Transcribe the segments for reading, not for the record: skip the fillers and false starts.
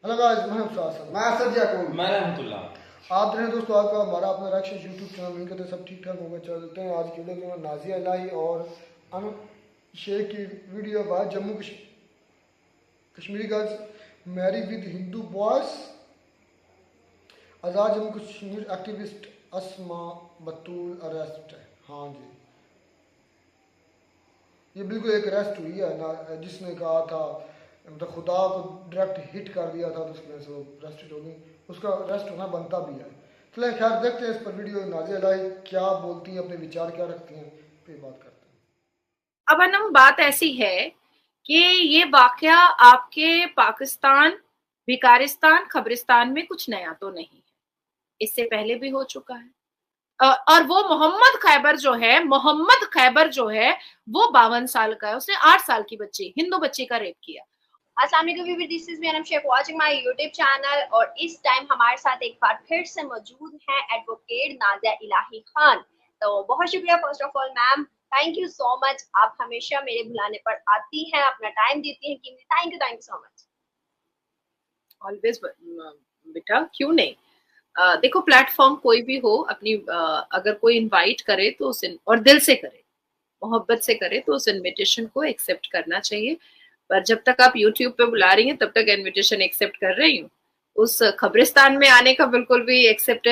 Hello guys, मैं असद याकूब। मैं रहमतुल्लाह। आप देखें दोस्तों, आपका हमारा अपना रक्षा यूट्यूब चैनल उम्मीद करते हैं सब ठीक ठाक होगा। चलते हैं आज की वीडियो में नाजिया इलाही और अनु शेख की वीडियो बाद Jammu Kashmiri girls marry with Hindu boys. Azad Jammu Kashmir activist Asma Batool arrest है। हाँ जी, ये बिल्कुल एक अरेस्ट हुई है ना, जिसने कहा था मतलब खुदा को डायरेक्ट हिट कर दिया था तो उसकी वजह से वो अरेस्टेड हो गई। उसका अरेस्ट होना बनता भी है। चलिए खैर देखते हैं इस पर वीडियो नाज़िया इलाही क्या बोलती हैं, अपने विचार क्या रखती हैं, पे बात करते हैं। अब अनम बात ऐसी है कि ये वाकया आपके पाकिस्तान, भिकारिस्तान, खबरिस्तान में कुछ नया तो नहीं है, इससे पहले भी हो चुका है। और वो मोहम्मद खैबर जो है वो 52 साल का है, उसने 8 साल की बच्ची, हिंदू बच्ची का रेप किया। अस्सलाम वालेकुम, this is Meram Shaikh watching my YouTube channel. और इस टाइम हमारे साथ एक बार फिर से मौजूद हैं एडवोकेट नाजिया इलाही खान। तो बहुत शुक्रिया first of all ma'am, thank you so much. आप हमेशा मेरे बुलाने पर आती हैं, अपना टाइम देती हैं कीमती। Thank you so much. Always बेटा, क्यों नहीं। देखो, प्लेटफॉर्म कोई भी हो, अपनी अगर कोई इनवाइट करे तो उस और दिल से करे, मोहब्बत से करे तो उस इनविटेशन को एक्सेप्ट करना चाहिए। पर जब तक आप यूट्यूब पे बुला रही हैं तब तक इनविटेशन एक्सेप्ट कर रही हूँ। उस खबरिस्तान में आने का बिल्कुल भी एक्सेप्ट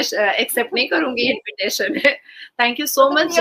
नहीं करूंगी इनविटेशन है। Thank you so much.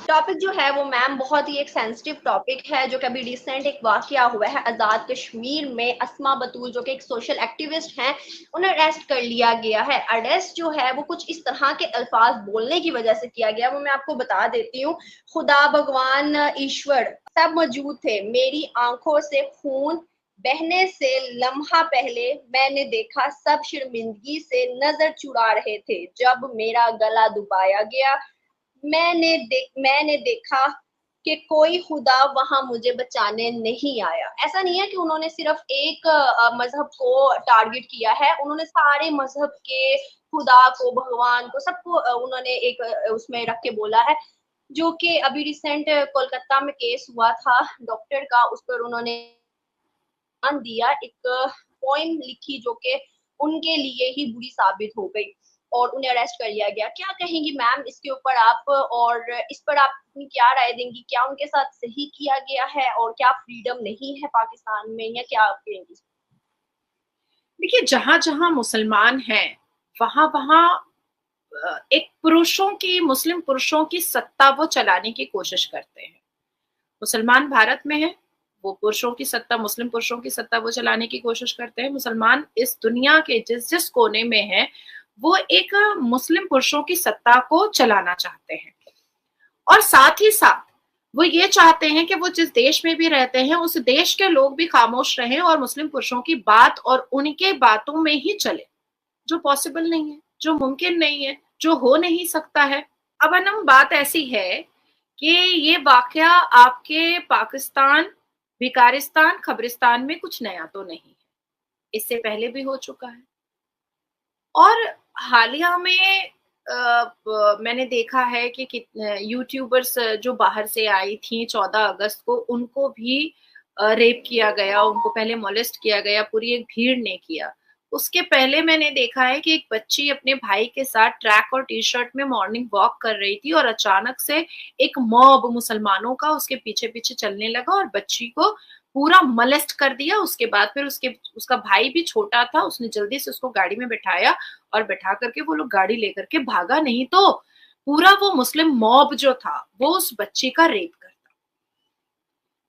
Topic जो है वो मैम बहुत ही एक सेंसिटिव टॉपिक है, जो कि अभी रिसेंट एक वाकया हुआ है आजाद कश्मीर में। अस्मा बतूल जो कि एक सोशल एक्टिविस्ट हैं, उन्हें अरेस्ट कर लिया गया है। अरेस्ट जो है वो कुछ इस तरह के अल्फाज बोलने की वजह से किया गया, वो मैं आपको बता देती हूँ। खुदा, भगवान, ईश्वर सब मौजूद थे। मेरी आंखों से खून बहने से लम्हा पहले मैंने देखा सब शर्मिंदगी से नजर चुरा रहे थे। जब मेरा गला दबाया गया मैंने देखा कि कोई खुदा वहां मुझे बचाने नहीं आया। ऐसा नहीं है कि उन्होंने सिर्फ एक मजहब को टारगेट किया है, उन्होंने सारे मजहब के खुदा को, भगवान को, सबको उन्होंने एक उसमें रख के बोला है। जो कि अभी रिसेंट कोलकाता में केस हुआ था डॉक्टर का, उस पर उन्होंने दिया, एक पोइम लिखी जो कि उनके लिए ही बुरी साबित हो गई और उन्हें अरेस्ट कर लिया गया। क्या कहेंगी मैम इसके ऊपर आप, और इस पर आप अपनी क्या राय देंगी? क्या उनके साथ सही किया गया है और क्या फ्रीडम नहीं है पाकिस्तान में, या क्या आप कहेंगी? देखिए, जहां जहां मुसलमान हैं वहां वहां एक मुस्लिम पुरुषों की सत्ता वो चलाने की कोशिश करते हैं। मुसलमान भारत में है, वो पुरुषों की सत्ता, मुस्लिम पुरुषों की सत्ता वो चलाने की कोशिश करते हैं। मुसलमान इस दुनिया के जिस जिस कोने में है वो एक मुस्लिम पुरुषों की सत्ता को चलाना चाहते हैं। और साथ ही साथ वो ये चाहते हैं कि वो जिस देश में भी रहते हैं उस देश के लोग भी खामोश रहें और मुस्लिम पुरुषों की बात और उनके बातों में ही चले, जो पॉसिबल नहीं है, जो मुमकिन नहीं है, जो हो नहीं सकता है। अब अनम बात ऐसी है कि ये वाकया आपके पाकिस्तान, भिकारिस्तान, खबरिस्तान में कुछ नया तो नहीं है, इससे पहले भी हो चुका है। और हालिया में मैंने देखा है कि यूट्यूबर्स जो बाहर से आई थी 14 अगस्त को, उनको भी रेप किया गया, उनको पहले मोलेस्ट किया गया, पूरी एक भीड़ ने किया। उसके पहले मैंने देखा है कि एक बच्ची अपने भाई के साथ ट्रैक और टी शर्ट में मॉर्निंग वॉक कर रही थी और अचानक से एक मॉब मुसलमानों का उसके पीछे पीछे चलने लगा और बच्ची को पूरा मलेस्ट कर दिया। उसके बाद फिर उसका भाई भी छोटा था, उसने जल्दी से उसको गाड़ी में बिठाया और बैठा करके वो लोग गाड़ी लेकर के भागा, नहीं तो पूरा वो मुस्लिम मॉब जो था वो उस बच्ची का रेप करता।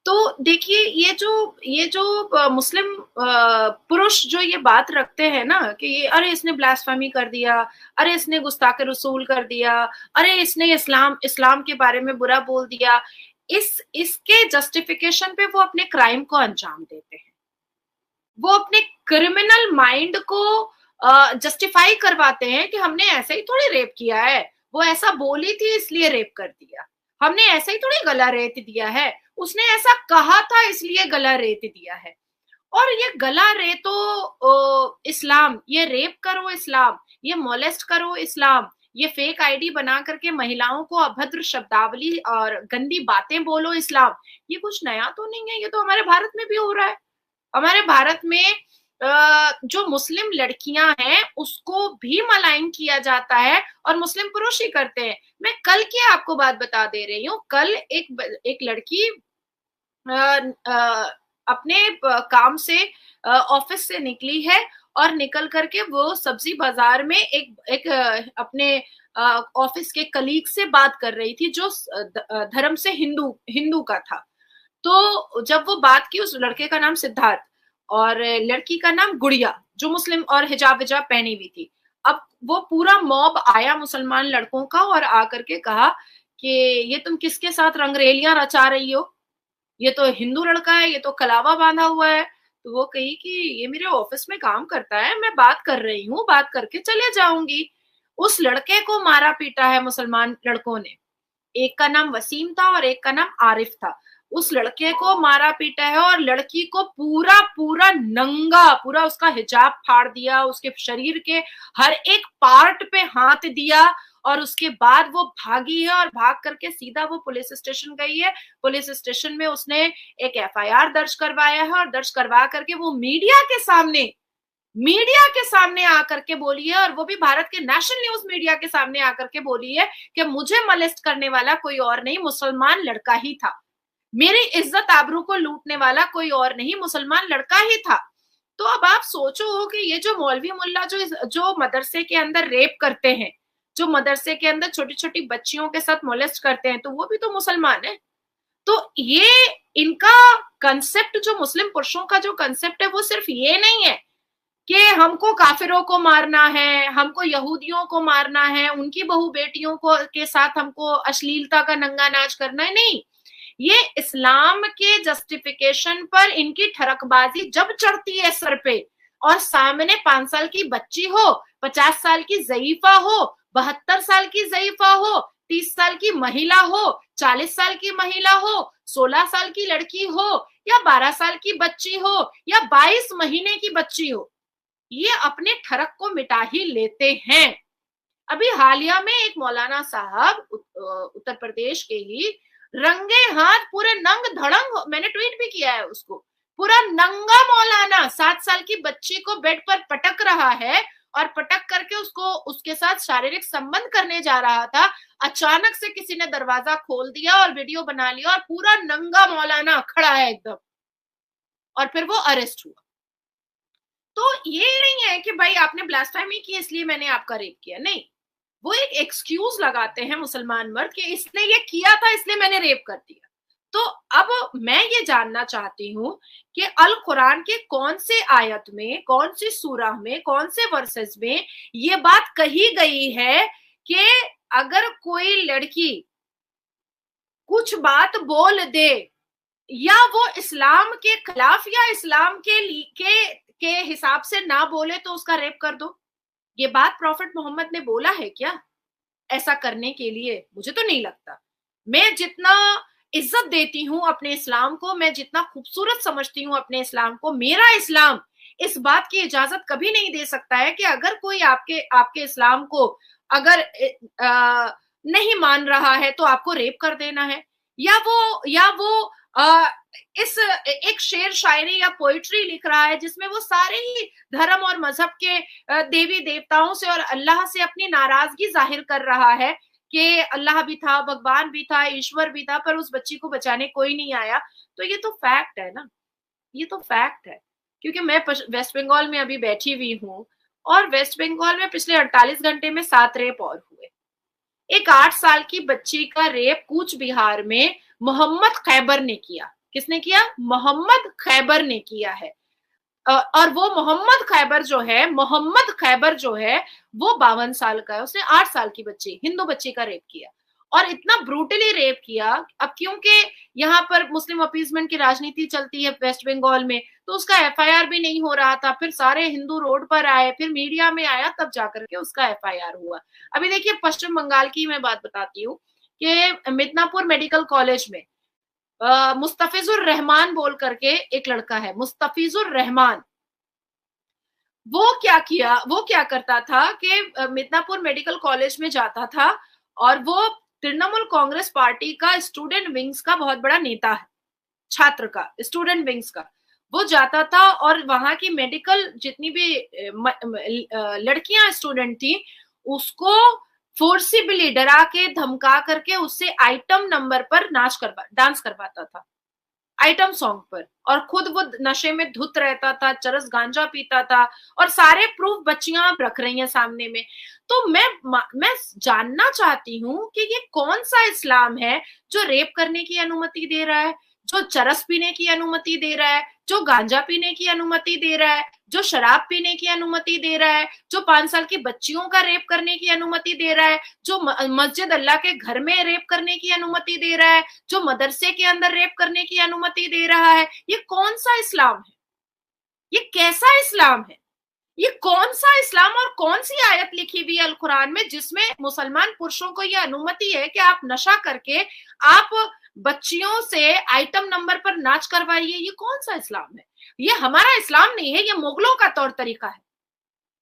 तो देखिए, ये जो मुस्लिम पुरुष जो ये बात रखते हैं ना कि ये अरे इसने ब्लास्फेमी कर दिया, अरे इसने गुस्ताखे रसूल कर दिया, अरे इसने इस्लाम के बारे में बुरा बोल दिया, इसके जस्टिफिकेशन पे वो अपने क्राइम को अंजाम देते हैं। वो अपने क्रिमिनल माइंड को जस्टिफाई करवाते हैं कि हमने ऐसे ही थोड़ी रेप किया है, वो ऐसा बोली थी इसलिए रेप कर दिया, हमने ऐसे ही थोड़ी गला रेत दिया है, उसने ऐसा कहा था इसलिए गला रेत दिया है। और ये गला रेतो इस्लाम, ये रेप करो इस्लाम, ये मोलेस्ट करो इस्लाम, ये फेक आईडी बना करके महिलाओं को अभद्र शब्दावली और गंदी बातें बोलो इस्लाम, ये कुछ नया तो नहीं है, ये तो हमारे भारत में भी हो रहा है। हमारे भारत में जो मुस्लिम लड़कियां हैं उसको भी मलाइन किया जाता है और मुस्लिम पुरुष ही करते हैं। मैं कल की आपको बात बता दे रही हूँ। कल एक लड़की अपने काम से ऑफिस से निकली है और निकल करके वो सब्जी बाजार में एक अपने ऑफिस के कलीग से बात कर रही थी जो धर्म से हिंदू का था। तो जब वो बात की, उस लड़के का नाम सिद्धार्थ और लड़की का नाम गुड़िया, जो मुस्लिम और हिजाब विजाब पहनी हुई थी। अब वो पूरा मॉब आया मुसलमान लड़कों का और आकर के कहा कि ये तुम किसके साथ रंगरेलियां रचा रही हो, ये तो हिंदू लड़का है, ये तो कलावा बांधा हुआ है। तो वो कही कि ये मेरे ऑफिस में काम करता है, मैं बात कर रही हूँ, बात करके चले जाऊंगी। उस लड़के को मारा पीटा है मुसलमान लड़कों ने। एक का नाम वसीम था और एक का नाम आरिफ था। उस लड़के को मारा पीटा है और लड़की को पूरा नंगा, पूरा उसका हिजाब फाड़ दिया, उसके शरीर के हर एक पार्ट पे हाथ दिया और उसके बाद वो भागी है और भाग करके सीधा वो पुलिस स्टेशन गई है। पुलिस स्टेशन में उसने एक एफआईआर दर्ज करवाया है और दर्ज करवा करके वो मीडिया के सामने आकर के बोली है, और वो भी भारत के नेशनल न्यूज मीडिया के सामने आकर के बोली है कि मुझे मोलेस्ट करने वाला कोई और नहीं, मुसलमान लड़का ही था। मेरी इज्जत आबरू को लूटने वाला कोई और नहीं, मुसलमान लड़का ही था। तो अब आप सोचो कि ये जो मौलवी मुल्ला जो मदरसे के अंदर रेप करते हैं, जो मदरसे के अंदर छोटी छोटी बच्चियों के साथ मोलेस्ट करते हैं, तो वो भी तो मुसलमान है। तो ये इनका कंसेप्ट, जो मुस्लिम पुरुषों का जो कंसेप्ट है, वो सिर्फ ये नहीं है कि हमको काफिरों को मारना है, हमको यहूदियों को मारना है, उनकी बहू बेटियों को के साथ हमको अश्लीलता का नंगा नाच करना है। नहीं, ये इस्लाम के जस्टिफिकेशन पर इनकी ठरकबाजी जब चढ़ती है सर पे, और सामने 5 साल की बच्ची हो, 50 साल की ज़ईफा हो, 72 साल की ज़ईफा हो, 30 साल की महिला हो, 40 साल की महिला हो, 16 साल की लड़की हो, या 12 साल की बच्ची हो, या 22 महीने की बच्ची हो, ये अपने ठरक को मिटा ही लेते हैं। अभी हालिया में एक मौलाना साहब उत्तर प्रदेश के ही रंगे हाथ पूरे नंग धड़ंग, मैंने ट्वीट भी किया है उसको, पूरा नंगा मौलाना 7 साल की बच्ची को बेड पर पटक रहा है और पटक करके उसको उसके साथ शारीरिक संबंध करने जा रहा था। अचानक से किसी ने दरवाजा खोल दिया और वीडियो बना लिया और पूरा नंगा मौलाना खड़ा है एकदम, और फिर वो अरेस्ट हुआ। तो ये नहीं है कि भाई आपने ब्लास्फेमी की इसलिए मैंने आपका रेप किया, नहीं, वो एक एक्सक्यूज लगाते हैं मुसलमान मर्द कि इसने ये किया था इसलिए मैंने रेप कर दिया। तो अब मैं ये जानना चाहती हूँ कि अल कुरान के कौन से आयत में, कौन सी सूरह में, कौन से वर्सेस में ये बात कही गई है कि अगर कोई लड़की कुछ बात बोल दे या वो इस्लाम के खिलाफ या इस्लाम के हिसाब से ना बोले तो उसका रेप कर दो। ये बात प्रॉफिट मोहम्मद ने बोला है क्या ऐसा करने के लिए? मुझे तो नहीं लगता। मैं जितना इज्जत देती हूँ अपने इस्लाम को, मैं जितना खूबसूरत समझती हूँ अपने इस्लाम को, मेरा इस्लाम इस बात की इजाजत कभी नहीं दे सकता है कि अगर कोई आपके इस्लाम को अगर नहीं मान रहा है तो आपको रेप कर देना है, या वो इस एक शेर शायरी या पोइट्री लिख रहा है जिसमें वो सारे ही धर्म और मजहब के देवी देवताओं से और अल्लाह से अपनी नाराजगी जाहिर कर रहा है कि अल्लाह भी था, भगवान भी था, ईश्वर भी था, पर उस बच्ची को बचाने कोई नहीं आया। तो ये तो फैक्ट है ना, ये तो फैक्ट है। क्योंकि मैं वेस्ट बंगाल में अभी बैठी हुई हूँ और वेस्ट बंगाल में पिछले 48 घंटे में 7 रेप और हुए। एक 8 साल की बच्ची का रेप कूच बिहार में मोहम्मद खैबर ने किया। किसने किया? मोहम्मद खैबर ने किया है। और वो मोहम्मद खैबर जो है वो 52 साल का है। उसने 8 साल की बच्ची, हिंदू बच्ची का रेप किया, और इतना ब्रूटली रेप किया। अब क्योंकि यहाँ पर मुस्लिम अपीजमेंट की राजनीति चलती है वेस्ट बंगाल में, तो उसका एफआईआर भी नहीं हो रहा था। फिर सारे हिंदू रोड पर आए, फिर मीडिया में आया, तब जाकर के उसका एफआईआर हुआ। अभी देखिए पश्चिम बंगाल की मैं बात बताती हूँ कि मिदनापुर मेडिकल कॉलेज में मुस्तफिजुर रहमान बोल करके एक लड़का है, मुस्तफिजुर रहमान। वो क्या करता था कि मिदनापुर मेडिकल कॉलेज में जाता था और वो तृणमूल कांग्रेस पार्टी का स्टूडेंट विंग्स का बहुत बड़ा नेता है, छात्र का, स्टूडेंट विंग्स का। वो जाता था और वहां की मेडिकल जितनी भी लड़कियां स्टूडेंट थी उसको फोर्सिबली डरा के धमका करके उससे आइटम नंबर पर डांस करवाता था, आइटम सॉन्ग पर, और खुद वो नशे में धुत रहता था, चरस गांजा पीता था, और सारे प्रूफ बच्चियां आप रख रही हैं सामने में। तो मैं जानना चाहती हूँ कि ये कौन सा इस्लाम है जो रेप करने की अनुमति दे रहा है, जो चरस पीने की अनुमति दे रहा है, जो गांजा पीने की अनुमति दे रहा है, जो शराब पीने की अनुमति दे रहा है, जो 5 साल की बच्चियों का रेप करने की अनुमति दे रहा है, जो मस्जिद अल्लाह के घर में रेप करने की अनुमति दे रहा है, जो मदरसे के अंदर रेप करने की अनुमति दे रहा है। ये कौन सा इस्लाम है? ये कैसा इस्लाम है? ये कौन सा इस्लाम और कौन सी आयत लिखी हुई है अल कुरान में जिसमें मुसलमान पुरुषों को यह अनुमति है कि आप नशा करके आप बच्चियों से आइटम नंबर पर नाच करवाइए? ये कौन सा इस्लाम है? ये हमारा इस्लाम नहीं है, ये मुगलों का तौर तरीका है,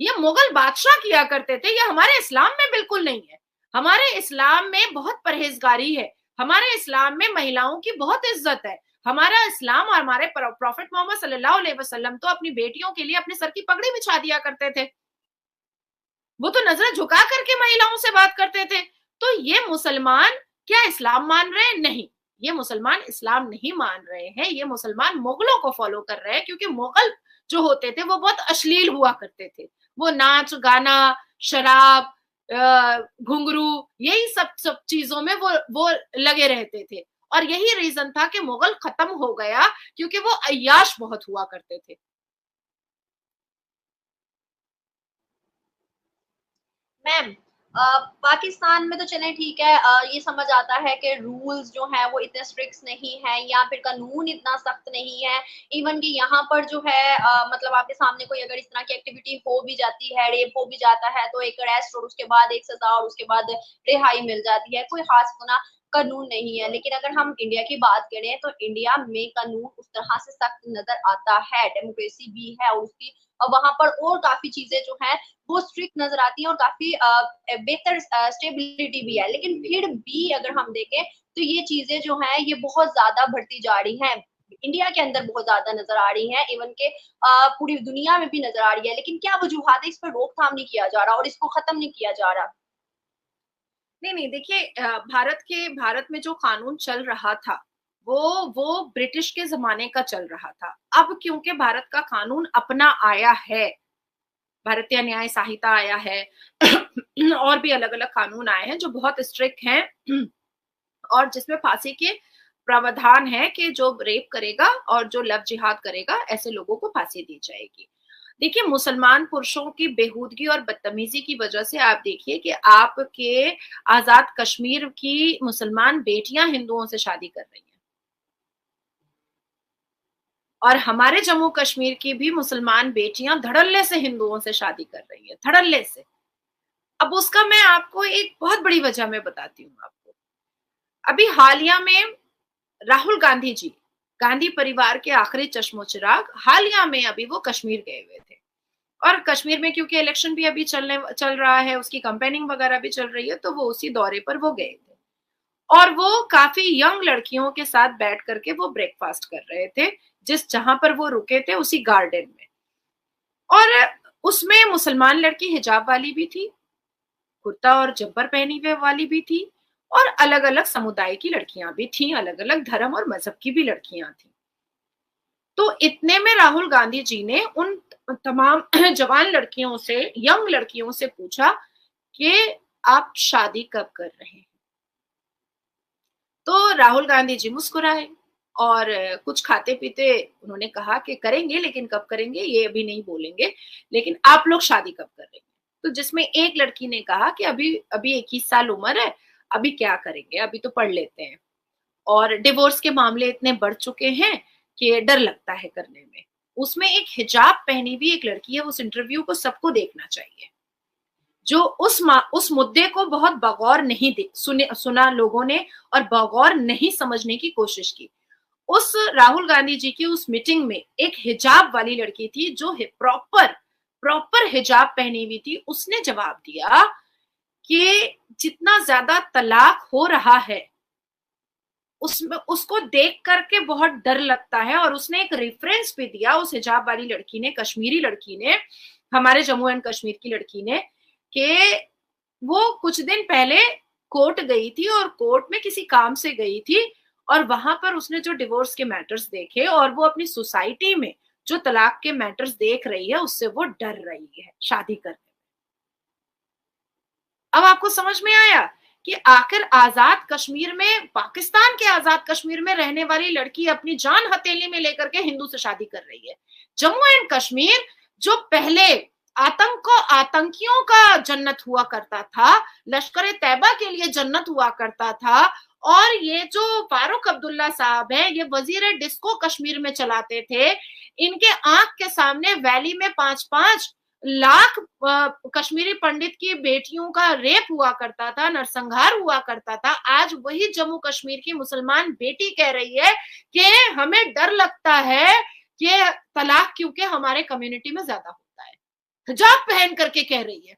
ये मुगल बादशाह किया करते थे, ये हमारे इस्लाम में बिल्कुल नहीं है। हमारे इस्लाम में बहुत परहेजगारी है, हमारे इस्लाम में महिलाओं की बहुत इज्जत है। हमारा इस्लाम और हमारे प्रॉफिट मोहम्मद सल्लल्लाहु अलैहि वसल्लम तो अपनी बेटियों के लिए अपने सर की पगड़ी बिछा दिया करते थे, वो तो नजर झुका करके महिलाओं से बात करते थे। तो ये मुसलमान क्या इस्लाम मान रहे हैं? नहीं, ये मुसलमान इस्लाम नहीं मान रहे हैं, ये मुसलमान मुगलों को फॉलो कर रहे हैं, क्योंकि मुगल जो होते थे वो बहुत अश्लील हुआ करते थे। वो नाच गाना, शराब, घुंघरू, यही सब चीजों में वो लगे रहते थे। और यही रीजन था कि मुगल खत्म हो गया, क्योंकि वो अय्याश बहुत हुआ करते थे। मैम, पाकिस्तान में तो चले ठीक है, ये समझ आता है कि रूल्स जो है वो इतने स्ट्रिक्ट नहीं है या फिर कानून इतना सख्त नहीं है। इवन कि यहाँ पर जो है मतलब आपके सामने कोई अगर इस तरह की एक्टिविटी हो भी जाती है, रेप हो भी जाता है, तो एक अरेस्ट और उसके बाद एक सजा और उसके बाद रिहाई मिल जाती है, कोई खास गुना कानून नहीं है। लेकिन अगर हम इंडिया की बात करें तो इंडिया में कानून उस तरह से सख्त नजर आता है, डेमोक्रेसी भी है और उसकी वहां पर और काफी चीजें जो है वो स्ट्रिक्ट नजर आती है और काफी बेहतर स्टेबिलिटी भी है। लेकिन फिर भी अगर हम देखें तो ये चीजें जो है ये बहुत ज्यादा बढ़ती जा रही हैं, इंडिया के अंदर बहुत ज्यादा नजर आ रही हैं, इवन के पूरी दुनिया में भी नजर आ रही है। लेकिन क्या वजूहत है इस पर रोकथाम नहीं किया जा रहा और इसको खत्म नहीं किया जा रहा? नहीं, देखिए, भारत में जो कानून चल रहा था वो ब्रिटिश के जमाने का चल रहा था। अब क्योंकि भारत का कानून अपना आया है, भारतीय न्याय संहिता आया है और भी अलग अलग कानून आए हैं जो बहुत स्ट्रिक्ट हैं और जिसमें फांसी के प्रावधान है कि जो रेप करेगा और जो लव जिहाद करेगा ऐसे लोगों को फांसी दी जाएगी। देखिए, मुसलमान पुरुषों की बेहूदगी और बदतमीजी की वजह से आप देखिए कि आपके आजाद कश्मीर की मुसलमान बेटियां हिंदुओं से शादी कर रही हैं और हमारे जम्मू कश्मीर की भी मुसलमान बेटियां धड़ल्ले से हिंदुओं से शादी कर रही है, धड़ल्ले से। अब उसका मैं आपको एक बहुत बड़ी वजह मैं बताती हूँ आपको। अभी हालिया में राहुल गांधी जी, गांधी परिवार के आखिरी चश्मोचिराग, हालिया में अभी वो कश्मीर गए हुए थे और कश्मीर में क्योंकि इलेक्शन भी अभी चल रहा है, उसकी कैंपेनिंग वगैरह भी चल रही है, तो वो उसी दौरे पर वो गए थे और वो काफी यंग लड़कियों के साथ बैठ करके वो ब्रेकफास्ट कर रहे थे जहां पर वो रुके थे उसी गार्डन में। और उसमें मुसलमान लड़की हिजाब वाली भी थी, कुर्ता और जब्बर पहनी हुए वाली भी थी और अलग अलग समुदाय की लड़कियां भी थी, अलग अलग धर्म और मजहब की भी लड़कियां थी। तो इतने में राहुल गांधी जी ने उन तमाम जवान लड़कियों से, यंग लड़कियों से पूछा कि आप शादी कब कर रहे हैं? तो राहुल गांधी जी मुस्कुराए और कुछ खाते पीते उन्होंने कहा कि करेंगे, लेकिन कब करेंगे ये अभी नहीं बोलेंगे, लेकिन आप लोग शादी कब करेंगे? तो जिसमें एक लड़की ने कहा कि अभी 21 साल उम्र है, अभी क्या करेंगे, अभी तो पढ़ लेते हैं और डिवोर्स के मामले इतने बढ़ चुके हैं कि डर लगता है करने में। उसमें एक हिजाब पहनी हुई एक लड़की है, उस इंटरव्यू को सबको देखना चाहिए, जो उस मुद्दे को बहुत बगौर नहीं सुना लोगों ने और बगौर नहीं समझने की कोशिश की। उस राहुल गांधी जी की उस मीटिंग में एक हिजाब वाली लड़की थी जो प्रॉपर हिजाब पहनी हुई थी। उसने जवाब दिया कि जितना ज्यादा तलाक हो रहा है उसमें उसको देख करके बहुत डर लगता है। और उसने एक रेफरेंस भी दिया, उस हिजाब वाली लड़की ने, कश्मीरी लड़की ने, हमारे जम्मू एंड कश्मीर की लड़की ने, कि वो कुछ दिन पहले कोर्ट गई थी और कोर्ट में किसी काम से गई थी और वहां पर उसने जो डिवोर्स के मैटर्स देखे और वो अपनी सोसाइटी में जो तलाक के मैटर्स देख रही है उससे वो डर रही है शादी करने में। अब आपको समझ में आया कि आखिर आजाद कश्मीर में, पाकिस्तान के आजाद कश्मीर में रहने वाली लड़की अपनी जान हथेली में लेकर के हिंदू से शादी कर रही है। जम्मू एंड कश्मीर जो पहले आतंकियों का जन्नत हुआ करता था, लश्कर तैयबा के लिए जन्नत हुआ करता था, और ये जो फारूक अब्दुल्ला साहब हैं, ये वजीर डिस्को कश्मीर में चलाते थे, इनके आंख के सामने वैली में 5-5 लाख कश्मीरी पंडित की बेटियों का रेप हुआ करता था, नरसंहार हुआ करता था। आज वही जम्मू कश्मीर की मुसलमान बेटी कह रही है कि हमें डर लगता है कि तलाक क्योंकि हमारे कम्युनिटी में ज्यादा होता है। हिजाब पहन करके कह रही है।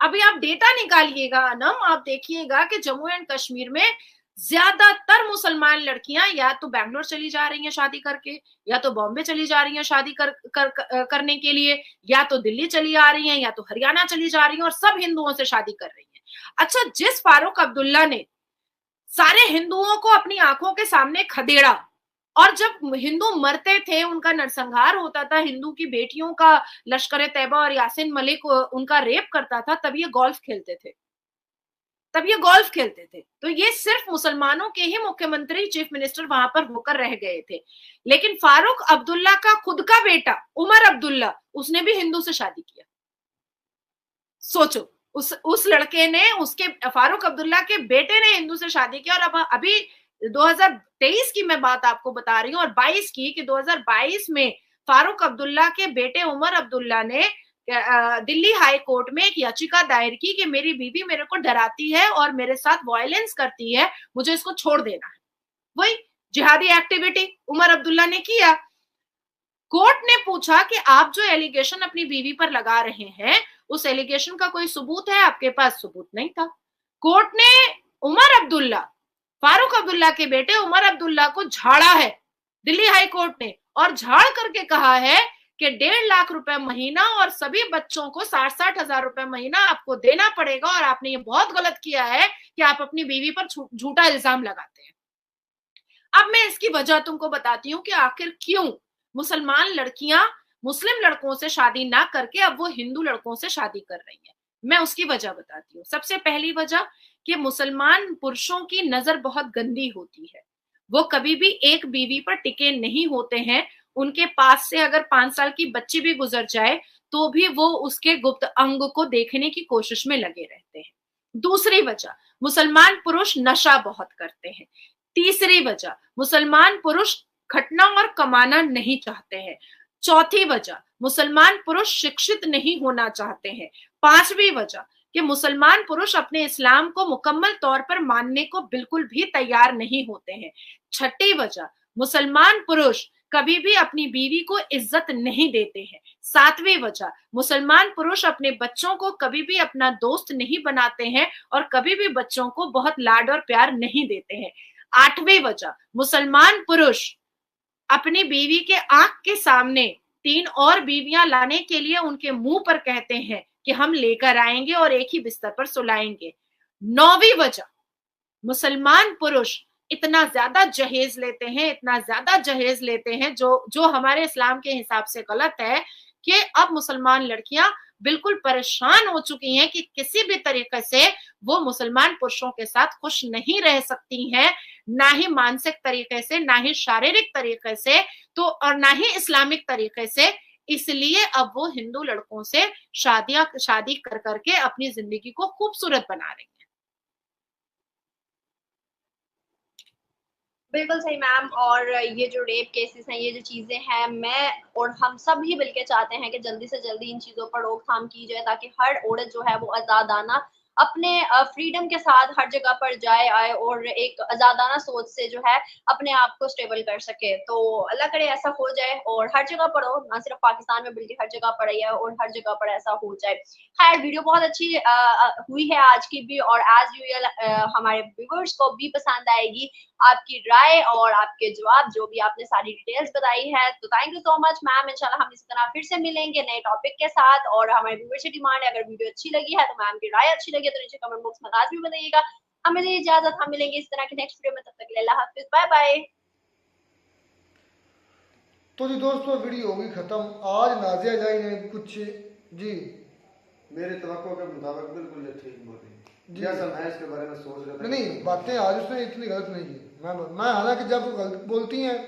अभी आप डेटा निकालिएगा अनम, आप देखिएगा कि जम्मू एंड कश्मीर में ज्यादातर मुसलमान लड़कियां या तो बैंगलोर चली जा रही हैं शादी करके, या तो बॉम्बे चली जा रही हैं शादी करने के लिए, या तो दिल्ली चली आ रही हैं, या तो हरियाणा चली जा रही हैं, और सब हिंदुओं से शादी कर रही हैं। अच्छा, जिस फारूक अब्दुल्ला ने सारे हिंदुओं को अपनी आंखों के सामने खदेड़ा और जब हिंदू मरते थे, उनका नरसंहार होता था, हिंदू की बेटियों का लश्कर तैयबा और यासीन मलिक उनका रेप करता था, तब ये गोल्फ खेलते थे, तो ये सिर्फ मुसलमानों के ही मुख्यमंत्री, चीफ मिनिस्टर वहां पर होकर रह गए थे। लेकिन फारूक अब्दुल्ला का खुद का बेटा उमर अब्दुल्ला, उसने भी हिंदू से शादी किया। सोचो, उस लड़के ने, उसके फारूक अब्दुल्ला के बेटे ने हिंदू से शादी की। और अब अभी 2023 की मैं बात आपको बता रही हूँ और 22 की, कि 2022 में फारूक अब्दुल्ला के बेटे उमर अब्दुल्ला ने दिल्ली हाई कोर्ट में एक याचिका दायर की कि मेरी बीवी मेरे को डराती है और मेरे साथ वायलेंस करती है, मुझे इसको छोड़ देना है। वही जिहादी एक्टिविटी उमर अब्दुल्ला ने किया। कोर्ट ने पूछा कि आप जो एलिगेशन अपनी बीवी पर लगा रहे हैं, उस एलिगेशन का कोई सबूत है आपके पास? सबूत नहीं था। कोर्ट ने उमर अब्दुल्ला, फारूक अब्दुल्ला के बेटे उमर अब्दुल्ला को झाड़ा है दिल्ली हाई कोर्ट ने, और झाड़ करके कहा है कि 1.5 लाख रुपए महीना और सभी बच्चों को 60-60 हजार रुपए महीना आपको देना पड़ेगा, और आपने ये बहुत गलत किया है कि आप अपनी बीवी पर झूठा इल्जाम लगाते हैं। अब मैं इसकी वजह तुमको बताती हूँ कि आखिर क्यों मुसलमान लड़कियां मुस्लिम लड़कों से शादी ना करके अब वो हिंदू लड़कों से शादी कर रही हैं। मैं उसकी वजह बताती हूँ। सबसे पहली वजह कि मुसलमान पुरुषों की नजर बहुत गंदी होती है, वो कभी भी एक बीवी पर टिके नहीं होते हैं। उनके पास से अगर 5 साल की बच्ची भी गुजर जाए तो भी वो उसके गुप्त अंग को देखने की कोशिश में लगे रहते हैं। दूसरी वजह, मुसलमान पुरुष नशा बहुत करते हैं। तीसरी वजह, मुसलमान पुरुष खटना और कमाना नहीं चाहते हैं। चौथी वजह, मुसलमान पुरुष शिक्षित नहीं होना चाहते हैं। पांचवी वजह कि मुसलमान पुरुष अपने इस्लाम को मुकम्मल तौर पर मानने को बिल्कुल भी तैयार नहीं होते हैं। छठी वजह, मुसलमान पुरुष कभी भी अपनी बीवी को इज्जत नहीं देते हैं। सातवीं वजह, मुसलमान पुरुष अपने बच्चों को कभी भी अपना दोस्त नहीं बनाते हैं और कभी भी बच्चों को बहुत लाड और प्यार नहीं देते हैं। आठवीं वजह, मुसलमान पुरुष अपनी बीवी के आंख के सामने 3 और बीवियां लाने के लिए उनके मुंह पर कहते हैं कि हम लेकर आएंगे और एक ही बिस्तर पर सुलाएंगे। 9वीं वजह, मुसलमान पुरुष इतना ज्यादा जहेज लेते हैं जो हमारे इस्लाम के हिसाब से गलत है, कि अब मुसलमान लड़कियां बिल्कुल परेशान हो चुकी हैं कि किसी भी तरीके से वो मुसलमान पुरुषों के साथ खुश नहीं रह सकती हैं, ना ही मानसिक तरीके से, ना ही शारीरिक तरीके से, तो और ना ही इस्लामिक तरीके से। इसलिए अब वो हिंदू लड़कों से शादी कर करके अपनी जिंदगी को खूबसूरत बना रही है। बिल्कुल सही मैम। और ये जो रेप केसेस हैं, ये जो चीजें हैं, मैं और हम सब ही मिलके चाहते हैं कि जल्दी से जल्दी इन चीजों पर रोकथाम की जाए, ताकि हर औरत जो है वो आजादाना अपने फ्रीडम के साथ हर जगह पर जाए आए और एक आजादाना सोच से जो है अपने आप को स्टेबल कर सके। तो अल्लाह करे ऐसा हो जाए और हर जगह पर हो, ना सिर्फ पाकिस्तान में बल्कि हर जगह पर है और हर जगह पर ऐसा हो जाए। खैर वीडियो बहुत अच्छी हुई है आज की भी, और एज यूजुअल हमारे व्यूअर्स को भी पसंद आएगी आपकी राय और आपके जवाब, जो भी आपने सारी डिटेल्स बताई है। तो thank you so much ma'am. इंशाल्लाह हम इसी तरह फिर से मिलेंगे नए टॉपिक के साथ। और हमारे व्यूअर्स से डिमांड है, अगर वीडियो अच्छी लगी है तो मैम की राय अच्छी लगी है तो नीचे कमेंट बॉक्स में लाजमी बताइएगा। हमें दीजिए इजाजत, हम मिलेंगे इस तरह की नेक्स्ट वीडियो में, तब तक के लिए अल्लाह हाफिज, बाय बाय। तो जी दोस्तों वीडियो होगी ख़त्म। आज नाजिया इलाही ने कुछ जी मेरे तवक्को के मुताबिक बिल्कुल ये ठीक बोली, जी। जैसा मैं इसके बारे में सोच रहा था। नहीं बातें आज उसने इतनी गलत नहीं की। मैं हालांकि जब वो गलत बोलती हैं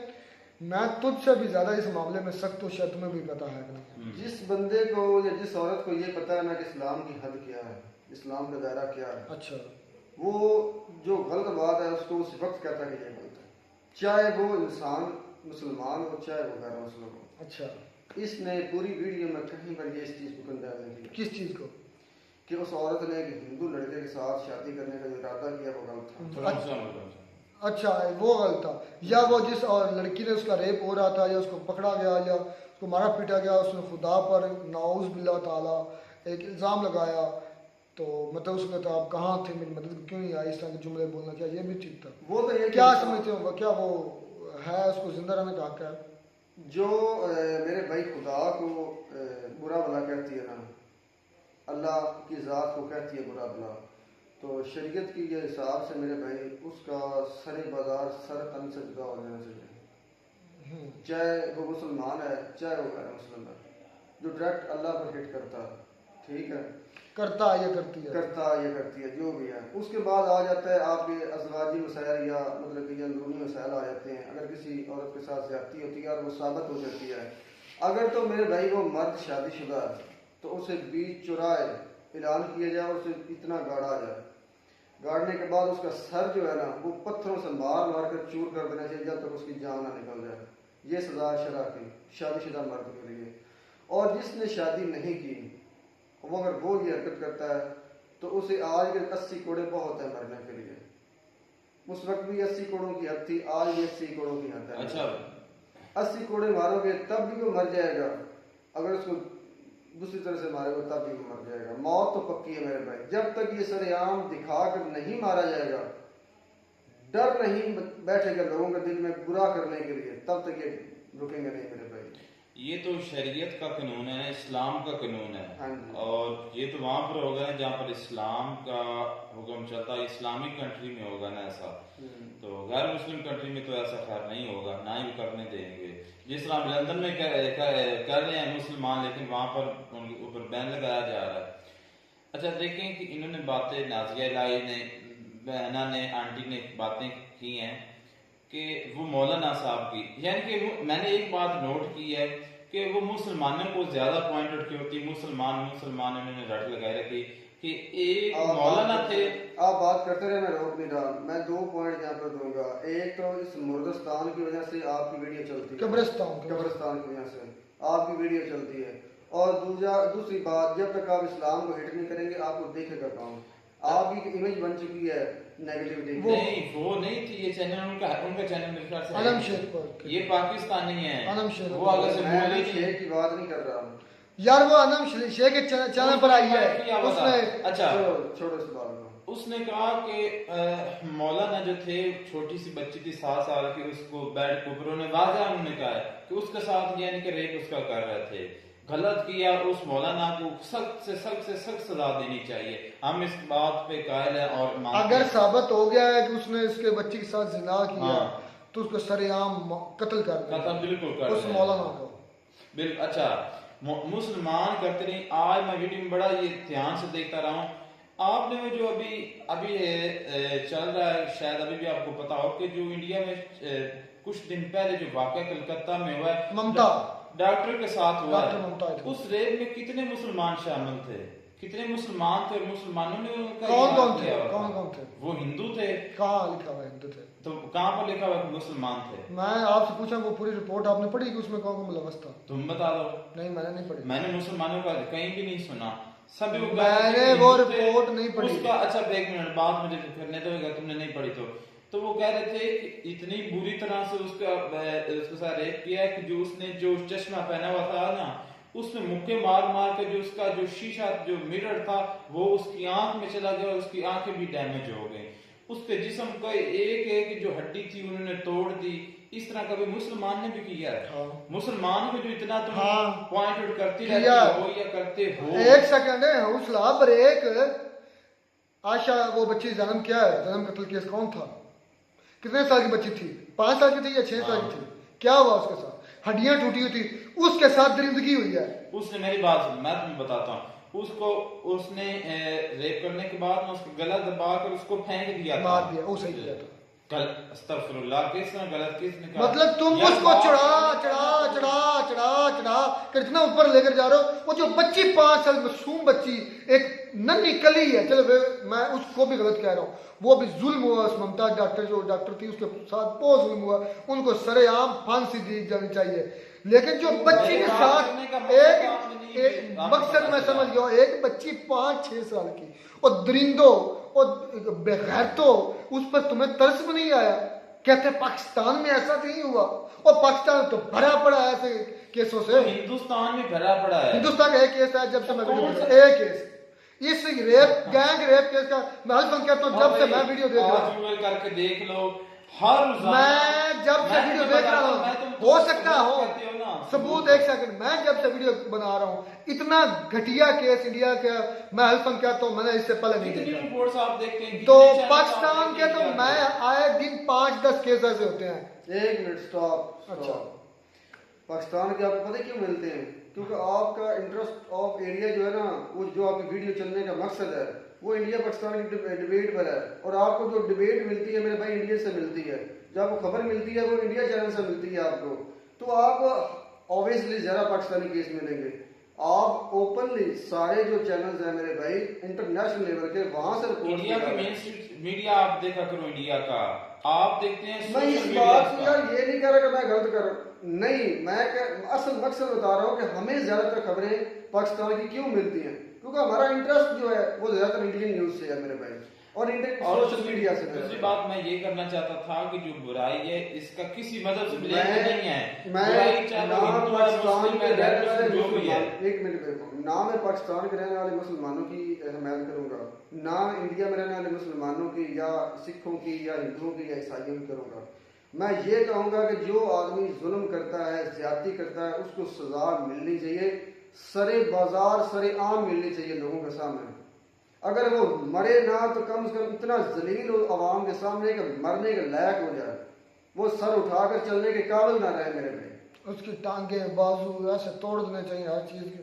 मैं तुझसे भी ज़्यादा इस मामले में सख्त हूँ, शायद तुम्हें भी पता है कि नहीं। जिस बंदे को या जिस औरत को ये पता है ना कि इस्लाम की हद क्या है, इस्लाम का दायरा क्या है, अच्छा वो जो गलत बात है उसको उस वक्त कहता है कि ये गलत है, चाहे वो इंसान मुसलमान हो चाहे वो गैर मुस्लिम हो। अच्छा इसने पूरी वीडियो में कहीं पर ये इस चीज़ को कंडेम नहीं किया किस चीज़ को? कि उस औरत ने एक हिंदू लड़के के साथ शादी करने का जो इरादा किया वो गलत था। अच्छा वो गलत था, या वो जिस और लड़की ने उसका रेप हो रहा था या उसको पकड़ा गया या उसको मारा पीटा गया, उसने खुदा पर नाउज़ बिल्लाह ताला एक इल्ज़ाम लगाया, तो मतलब उसने तो आप कहाँ थे, मेरी मदद क्यों नहीं आई, इस तरह के जुमले बोलना, क्या ये भी ठीक था? वो तो ये क्या समझते हो, क्या वो है उसको जिंदा रहने का हक है? जो मेरे भाई खुदा को बुरा भला कहती है ना, अल्लाह की ज़ात को कहती है बुरा भला, तो शरीयत की ये हिसाब से मेरे भाई उसका सरे बाजार सर तन से जुदा हो जाना चाहिए, चाहे वो मुसलमान है चाहे वो गैर मुस्लिम है। जो डायरेक्ट अल्लाह पर हिट करता है, ठीक है, करता या करती है, करता या करती है जो भी है। उसके बाद आ जाता है आपके अज़वाजी मसाइल या मतलब कि अंदरूनी मसाइल आ जाते हैं। अगर किसी औरत के साथ ज्यादती होती है और वो साबित हो जाती है, अगर तो मेरे भाई वो मर्द शादीशुदा है तो उसे बीच चुराए ऐलान किया जाए और उसे इतना गाड़ा जाए, गाड़ने के बाद उसका सर जो है ना वो पत्थरों से मार मार कर चूर कर देना चाहिए जब तक उसकी जान ना निकल जाए। ये सजा शरा की शादीशुदा मर्द के लिए। और जिसने शादी नहीं की वो अगर वो ये हरकत करता है तो उसे आज के 80 कोड़े बहुत है मरने के लिए। उस वक्त भी 80 कोड़ों की हद थी, आज भी 80 कोड़ों की हद है। अच्छा 80 कोड़े मारोगे तब भी वो मर जाएगा, अगर उसको दूसरी तरह से मारोगे तब भी वो मर जाएगा। मौत तो पक्की है मेरे भाई, जब तक ये सरेआम दिखा कर नहीं मारा जाएगा, डर नहीं बैठेगा लोगों के दिल में बुरा करने के लिए, तब तक ये रुकेंगे नहीं मेरे भाई। ये तो शरीयत का कानून है ना, इस्लाम का कानून है। हाँ जी। और ये तो वहां पर होगा ना जहाँ पर इस्लाम का हुक्म चलता है, इस्लामिक कंट्री में होगा ना ऐसा। तो गैर मुस्लिम कंट्री में तो ऐसा खैर नहीं होगा, ना ही करने देंगे। जिस तरह हम लंदन में कर रहे हैं मुसलमान, लेकिन वहां पर उनके ऊपर बैन लगाया जा रहा है। अच्छा देखें कि इन्होंने बातें, नाजिया इलाही ने, बहना ने, आंटी ने बातें की हैं कि वो मौलाना साहब की, यानी कि वो, मैंने एक बात नोट की है कि वो मुसलमानों को ज्यादा पॉइंट आउट की होती, मुसलमान उन्होंने रट लगाई रखी कि एक मौलाना थे। आप बात करते रहे, मैं रोक नहीं रहा। मैं 2 पॉइंट यहाँ पर दूंगा। एक तो इस मुर्दस्तान की वजह से आपकी वीडियो चलती है, कब्रिस्तान की वजह से आपकी वीडियो चलती है। और दूसरी बात, जब तक आप इस्लाम को हिट नहीं करेंगे आपको देखेगा कौन। आपकी इमेज बन चुकी है नेगेटिविटी। नहीं वो नहीं थी ये चैनल, उनका चैनल मेरे ख्याल से आलम शेख पर, ये पाकिस्तानी है, आलम शेख, वो आगे से मैं बोली शेख की बात नहीं कर रहा हूँ यार, वो आलम शेख के चैनल पर आई है उसने। अच्छा छोड़ो इस बात को। उसने कहा कि मौलाना जो थे, छोटी सी बच्ची थी 7 साल की, उसको बेड के ऊपर उन्होंने वाज़ह उन्होंने कहा है कि उसके साथ यानी कि रेप उसका कर रहे थे, गलत किया। उस मौलाना को सख्त से सख्त सजा देनी चाहिए। हम इस बात पे कायल हैं और अगर साबित हो गया है कि उसने इसके बच्चे के साथ जिना किया, हाँ। तो उसको सरेआम कत्ल कर देना, बिल्कुल कर उस मौलाना को बिल्कुल। अच्छा मुसलमान करते नहीं। आज मैं वीडियो में बड़ा ये ध्यान से देखता रहा हूँ, आपने वो जो अभी चल रहा है, शायद अभी भी आपको पता हो कि जो इंडिया में कुछ दिन पहले जो वाकया कलकत्ता में हुआ है, ममता डॉक्टर के साथ हुआ डॉक्टर है, ममता उस रेप में कितने मुसलमान शामिल थे, कितने मुसलमान थे, मुसलमानों ने उनका कौन इलाज कौन थे, किया होगा। कौन कौन थे, वो हिंदू थे। कहाँ लिखा हुआ है हिंदू थे? तो कहाँ पर लिखा हुआ है कि मुसलमान थे? मैं आपसे पूछा वो पूरी रिपोर्ट आपने पढ़ी कि उसमें कौन कौन मुलव्वस था? तुम बता दो। नहीं मैंने नहीं पढ़ी। मैंने मुसलमानों का कहीं भी नहीं सुना। सभी वो मैंने वो रिपोर्ट नहीं पढ़ी उसका। अच्छा एक मिनट, बात मुझे करने दो, तुमने नहीं पढ़ी तो वो कह रहे थे कि इतनी बुरी तरह से उसके साथ रेप किया है कि जो चश्मा पहना हुआ था ना, उसमें मुक्के मार मार के जो उसका जो शीशा जो मिरर था वो उसकी आंख में चला गया, उसकी आंखें भी डैमेज हो गई, उसके जिस्म का एक एक जो हड्डी थी उन्होंने तोड़ दी। इस तरह कभी मुसलमान ने भी किया है? हाँ। मुसलमान को जो इतना तुम हाँ। पॉइंट आउट करती किया। रहती हो या करते हो। एक सेकंड है, हौसला ब्रेक। आशा वो बच्ची जन्म क्या है, जन्म कत्ल केस कौन था, कितने साल की बच्ची थी, 5 साल की थी या 6 साल की थी, क्या हुआ उसके साथ, हड्डियां टूटी हुई थी, उसके साथ दरिंदगी हुई है। उसने मेरी बात सुन, मैं तुम्हें बताता हूँ, उसको उसने रेप करने के बाद में उसको गला दबा कर उसको फेंक दिया था, मार दिया, वो सही किया था। अस्तगफिरुल्लाह, किसने गलत किसने कहा? मतलब तुम या उसको बात- चढ़ा कर इतना ऊपर लेकर जा रहे हो। वो जो बच्ची 5 साल मासूम बच्ची, एक नन्ही कली है, चलो मैं उसको भी गलत कह रहा हूँ, वो भी जुल्म हुआ उस ममता डॉक्टर थी उसके साथ बहुत जुल्म हुआ, उनको सरेआम फांसी दी जानी चाहिए। लेकिन जो बच्ची के साथ एक मकसद मैं समझ गया, एक बच्ची 5-6 साल की और दरिंदो और बेगैरतो, उस पर तुम्हें तरस भी नहीं आया? कहते पाकिस्तान में ऐसा नहीं हुआ, और पाकिस्तान तो भरा पड़ा है ऐसे केसों से। हिंदुस्तान में भरा पड़ा है। हिंदुस्तान का एक केस है, जब से मैं वीडियो देख रहा हूं, एक केस इस गैंग रेप केस का मैं हल्फन कहता हूं, जब से मैं वीडियो देख रहा हूं, करके देख लो, हर मैं जब से वीडियो देख रहा हूं, हो सकता हो सबूत, एक सेकंड, मैं जब से वीडियो बना रहा हूं, इतना घटिया केस इंडिया का मैं हल्फन कहता हूं, मैंने इससे पहले नहीं देखा। रिपोर्ट्स आप देखते हैं तो पाकिस्तान के तो मैं आए दिन 5-10 केस ऐसे होते हैं। 1 मिनट स्टॉप। अच्छा, पाकिस्तान के आपको पता है क्यों मिलते हैं? क्योंकि आपका इंटरेस्ट ऑफ एरिया जो है ना, वो जो आपकी वीडियो चलने का मकसद है वो इंडिया पाकिस्तान की डिबेट पर है, और आपको जो डिबेट मिलती है मेरे भाई इंडिया से मिलती है, जो आपको खबर मिलती है वो इंडिया चैनल से मिलती है आपको, तो आप ऑब्वियसली जरा पाकिस्तानी केस मिलेंगे। आप ओपनली सारे जो चैनल्स हैं मेरे भाई इंटरनेशनल लेवल के, वहां से इंडिया का मेन मीडिया आप देखा करो, इंडिया का आप देखते हैं। मैं इस बात को यार ये नहीं कह रहा कि मैं गलत कर रहा हूं, नहीं, मैं असल मकसद बता रहा हूँ कि हमें ज्यादातर खबरें पाकिस्तान की क्यों मिलती हैं, क्योंकि हमारा इंटरेस्ट जो है वो ज्यादातर इंडियन न्यूज से है मेरे भाई, और इंडियन सोशल मीडिया से। दूसरी बात मैं ये करना चाहता था कि जो बुराई है इसका किसी मदद से रिलेटेड नहीं है। बुराई चाहे वो हिंदू है, मुस्लिम है, जो भी है। एक मिनट देखो, ना मैं पाकिस्तान के रहने वाले मुसलमानों की हिमायत करूंगा, ना इंडिया में रहने वाले मुसलमानों की या सिखों की या हिंदुओं की या ईसाइयों की करूंगा। मैं ये कहूंगा कि जो आदमी जुल्म करता है, ज्यादती करता है, उसको सजा मिलनी चाहिए, सरे बाजार सरे आम मिलनी चाहिए लोगों के सामने। अगर वो मरे ना तो कम से कम इतना जलील हो आवाम के सामने कि मरने के लायक हो जाए, वो सर उठाकर चलने के काबिल ना रहे मेरे भाई। उसकी टांगे बाजू ऐसे तोड़ देने चाहिए हर चीज के,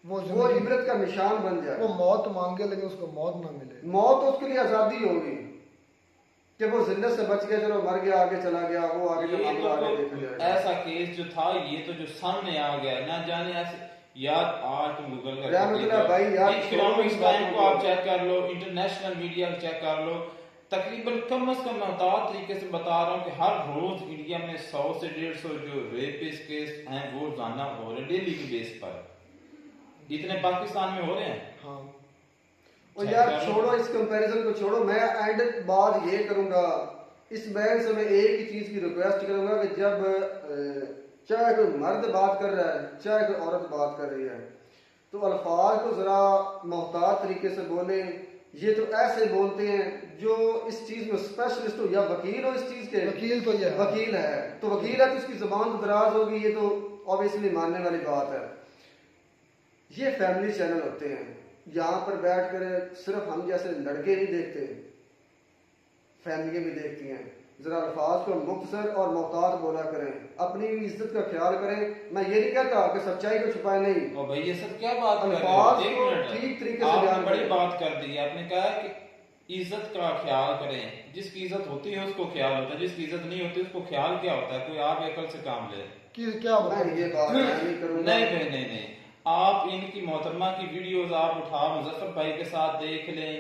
वो इबरत का निशान बन जाए। वो मौत मांगे लेकिन उसको मौत ना मिले। मौत उसके लिए आजादी होगी कि वो जिंदगी से बच गया, चलो मर गया, आगे चला गया, वो आगे का मामला आगे देखा जाएगा। ऐसा केस जो था, ये तो जो सामने आ गया ना जाने ऐसे, यार आज तुम गूगल कर भाई यार इकोनॉमिक्स टाइम को आप चेक कर लो, इंटरनेशनल मीडिया को चेक कर लो, तकरीबन कम से कम महताब तरीके से बता रहा हूँ कि हर रोज इंडिया में 100 से 150 जो रेपिस्ट केस हैं वो रोजाना हो रहे हैं, डेली की बेस पर। इतने पाकिस्तान में हो रहे हैं। हाँ, और यार छोड़ो इस कंपैरिजन को, छोड़ो। मैं एंड बात ये करूंगा, इस बैन से मैं एक ही चीज की रिक्वेस्ट करूंगा कि जब चाहे कोई मर्द बात कर रहा है चाहे कोई औरत बात कर रही है, तो अल्फाज को जरा मोहतात तरीके से बोले। ये तो ऐसे बोलते हैं जो इस चीज में स्पेशलिस्ट हो या वकील हो, इस चीज के वकील तो ये वकील है तो वकील है तो उसकी जबान तो दराज होगी, ये तो ऑब्वियसली मानने वाली बात है। ये फैमिली चैनल होते हैं, यहाँ पर बैठ कर सिर्फ हम जैसे लड़के नहीं देखते, फैमिली भी देखती हैं। जरा अल्फाज को मुख्तसर और मोहतात बोला करें, अपनी इज्जत का ख्याल करें। मैं ये नहीं कहता कि सच्चाई को छुपाए नहीं। और भाई ये सब क्या बात कर रहे हो? अल्फाज एक को मिनट, ठीक तरीके से आपने बयान बड़ी करें। बात कर दी। आपने कहा कि इज्जत का ख्याल करें, जिसकी इज्जत होती है उसको ख्याल होता है, जिसकी इज्जत नहीं होती उसको ख्याल क्या होता है? कोई आप अकल से काम ले कि क्या मैं ये बात नहीं करूंगा। नहीं, आप इनकी मोहतरमा की वीडियोस आप उठा मुजफ्फर भाई के साथ देख लें,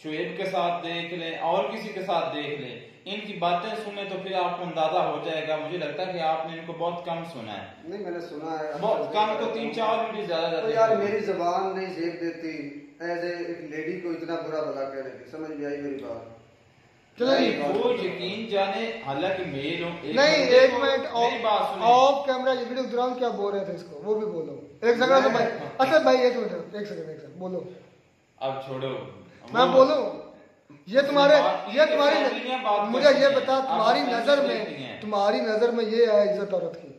शुएब के साथ देख लें और किसी के साथ देख लें, इनकी बातें सुने तो फिर आपको अंदाजा हो जाएगा। मुझे लगता है कि आपने इनको बहुत कम सुना है। नहीं मैंने सुना है बहुत कम को 3-4 वीडियो ज्यादा तो यार मेरी जबान नहीं शेख देती एज एक लेडी को इतना बुरा भला कह रही थी, समझ में आई मेरी बात। चलो वो यकीन जाने, हालांकि मेल हूं नहीं एक मिनट मेरी बात सुनिए। ऑफ कैमरा ये वीडियो के दौरान क्या बोल रहे थे इसको वो भी बोलो। एक सेकंड तो भाई, अच्छा भाई एक मिनट, एक सेकंड बोलो। अब छोड़ो, मैं बोलूं ये तुम्हारे ये बात तुम्हारी मुझे ये बता तुम्हारी नजर में ये है इज्जत औरत की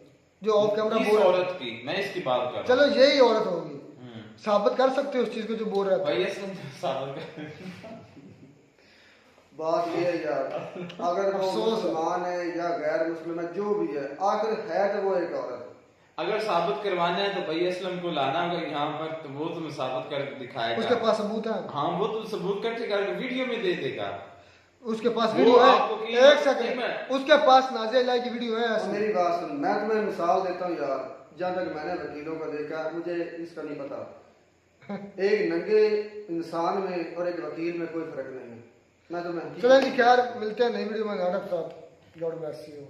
जो ऑफ कैमरा किस बोल रहा है? औरत की? मैं इसकी बात कर रहा हूं। चलो यही औरत होगी, साबित कर सकते हो उस चीज को जो बोल रहा था? भाई साबित कर। बात ये है यार, अगर वो मुसलमान है या गैर मुस्लिम है जो भी है, आखिर है तो वो एक औरत। अगर साबित करवाना है तो भाई असलम को लाना होगा यहाँ पर, तो वो तुम्हें साबित कर दिखाएगा। उसके पास सबूत है? हाँ वो तो सबूत करके वीडियो में दे देगा। उसके पास वीडियो है? एक एक सेकंड, उसके पास नाज़िया इलाही की वीडियो है? और मेरी बात सुन, मैं तुम्हें मिसाल देता हूँ यार, जहाँ तक मैंने वकीलों को देखा मुझे इसका नहीं पता। एक नंगे इंसान में और एक वकील में कोई फर्क नहीं है। मैं तुम्हें चलो जी खैर मिलते हैं नई वीडियो में, नाटक साथ। God bless you.